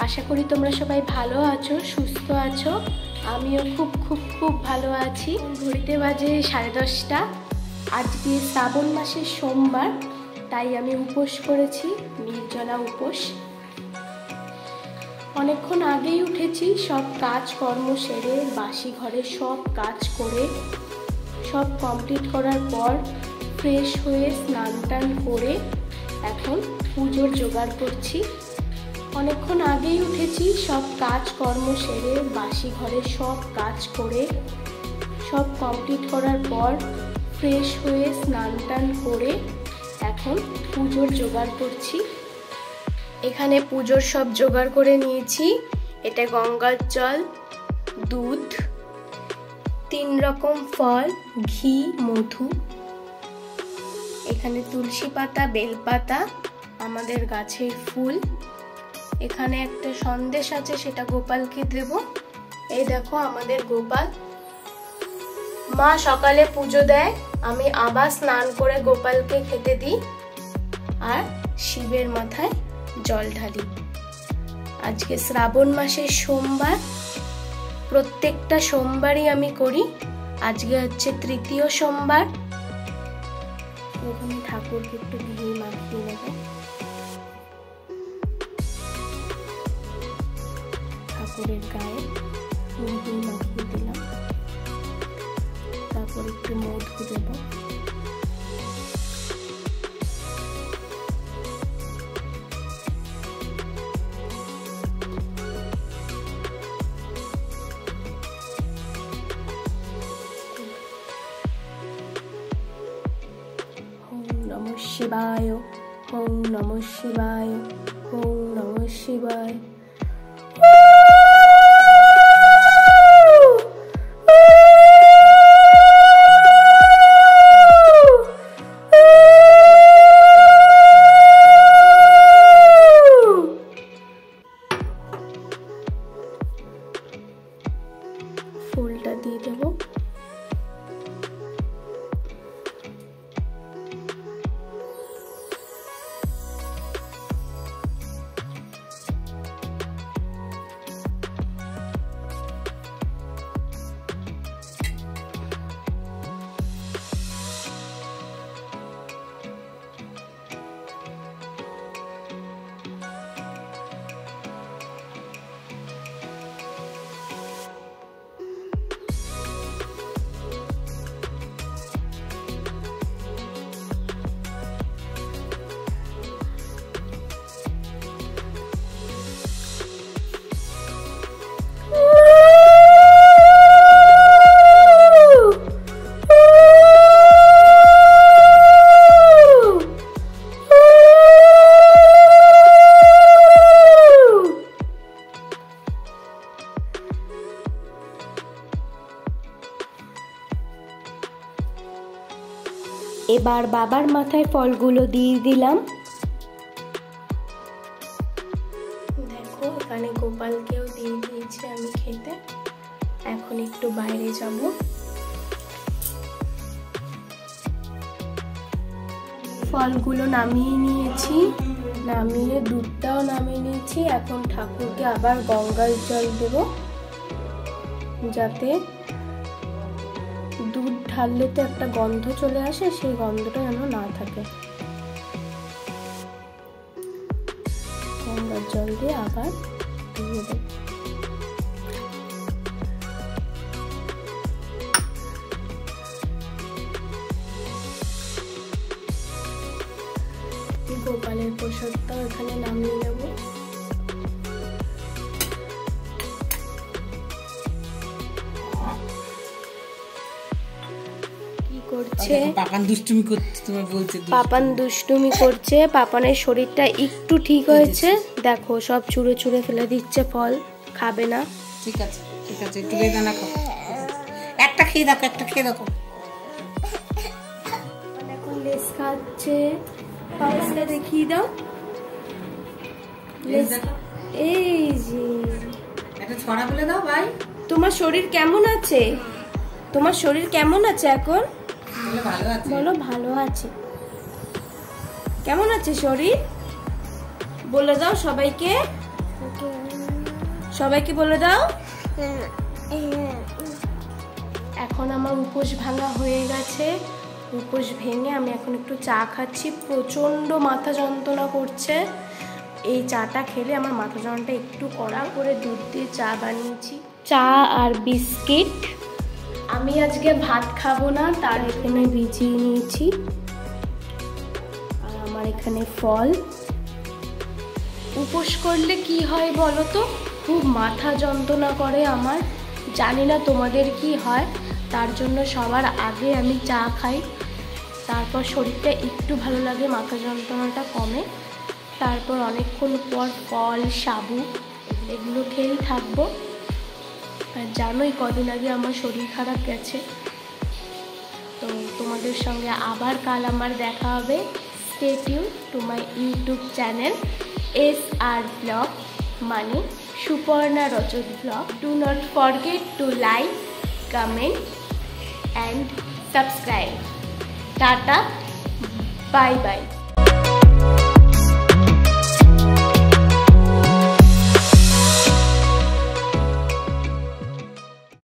আশা করি তোমরা সবাই ভালো আছো, সুস্থ আছো। আমিও খুব খুব খুব ভালো আছি। ঘড়িতে বাজে 10:30। আজকে শ্রাবণ মাসের সোমবার, তাই আমি উপোস করেছি, নির্জলা উপোস। অনেকক্ষণ আগেই উঠেছি, সব কাজ কর্ম সেরে বাসি ঘরে সব কাজ করে সব কমপ্লিট করার পর ফ্রেশ হয়ে স্নান টান করে এখন পুজোর জোগাড় করছি। অনেকক্ষণ আগেই উঠেছি, সব কাজ কর্ম সেরে বাসি ঘরে সব কাজ করে সব কমপ্লিট করার পর ফ্রেশ হয়ে স্নান টান করে এখন পুজোর জোগাড় করছি। এখানে পুজোর সব জোগাড় করে নিয়েছি। এটা গঙ্গার জল, দুধ, 3 রকম ফল, ঘি, মধু। এখানে তুলসী পাতা, বেলপাতা, আমাদের গাছের ফুল। এখানে একটা সন্দেশ আছে, সেটা গোপালকে দেব। এই দেখো আমাদের গোপাল। মা সকালে পুজো দেয়, আমি আবার স্নান করে গোপালকে খেতে দিই আর শিবের মাথায় জল ঢালি। আজকে শ্রাবণ মাসের সোমবার, প্রত্যেকটা সোমবারই আমি করি। আজকে হচ্ছে 3য় সোমবার। এখানে ঠাকুরকে একটু ঘি মাখিয়ে নেব। ঠাকুরের গায়ে ঘি মাখিয়ে দিলাম, তারপর একটু মধু দেব। নমঃ শিবায়, ওম নমঃ শিবায়, ওম নমঃ শিবায়। ফুলটা দিয়ে দেবো। এবার বাবার মাথায় ফলগুলো দিয়ে দিলাম। দেখো এখানে গোপালকেও দিয়ে দিয়েছি আমি খেতে। এখন একটু বাইরে যাব। ফলগুলো নামিয়ে নিয়েছি, নামিয়ে দুধটাও নামিয়ে নিয়েছি। এখন ঠাকুরকে আবার গঙ্গার জল দেব, যাতে দুধ ঢাললে তো একটা গন্ধ চলে আসে, সেই গন্ধটা যেন না থাকে। গঙ্গার জল দিয়ে আবার ধুয়ে দেব। গোপালের প্রসাদটাও এখানে নামিয়ে নেব। পাপান দুষ্টুমি করছে, তুমি বলছো পাপান দুষ্টুমি করছে। পাপানের শরীরটা একটু ঠিক হয়েছে, দেখো সব চুড়ে চুড়ে ফেলে দিচ্ছে, ফল খাবে না। ঠিক আছে ঠিক আছে, একটু বেদানা খাও, একটা খেয়ে দেখো, একটা খেয়ে দেখো। এখন লেস খাচ্ছে, পাপানটা দেখিয়ে দাও। এই যে একটা ছড়া বলে দাও ভাই। তোমার শরীর কেমন আছে? তোমার শরীর কেমন আছে এখন? বলো ভালো আছে। কেমন আছে শরীর বলে দাও সবাইকে। সবাইকে বলে দাও। এখন আমার উপোস ভাঙা হয়ে গেছে। উপোস ভেঙে আমি এখন একটু চা খাচ্ছি। প্রচণ্ড মাথা যন্ত্রণা করছে। এই চাটা খেলে আমার মাথা যন্ত্রণাটা একটু কড়া করে দুধ দিয়ে চা বানিয়েছি, চা আর বিস্কিট। আমি আজকে ভাত খাবো না, তার এখানে ভিজিয়ে নিয়েছি। আর আমার এখানে ফল। উপোস করলে কি হয় বলো তো, খুব মাথা যন্ত্রণা করে আমার। জানি না তোমাদের কি হয়। তার জন্য সবার আগে আমি চা খাই, তারপর শরীরটা একটু ভালো লাগে, মাথা যন্ত্রণাটা কমে। তারপর অনেকক্ষণ পর ফল, সাবু এগুলো খেয়েই থাকবো। আর জানোই কদিন আগে আমার শরীর খারাপ গেছে। তো তোমাদের সঙ্গে আবার কাল আমার দেখা হবে। Stay tune to my YouTube channel SR blog, মানে Suparna Rajat blog. Do not forget to like, comment and subscribe. Tata, bye bye.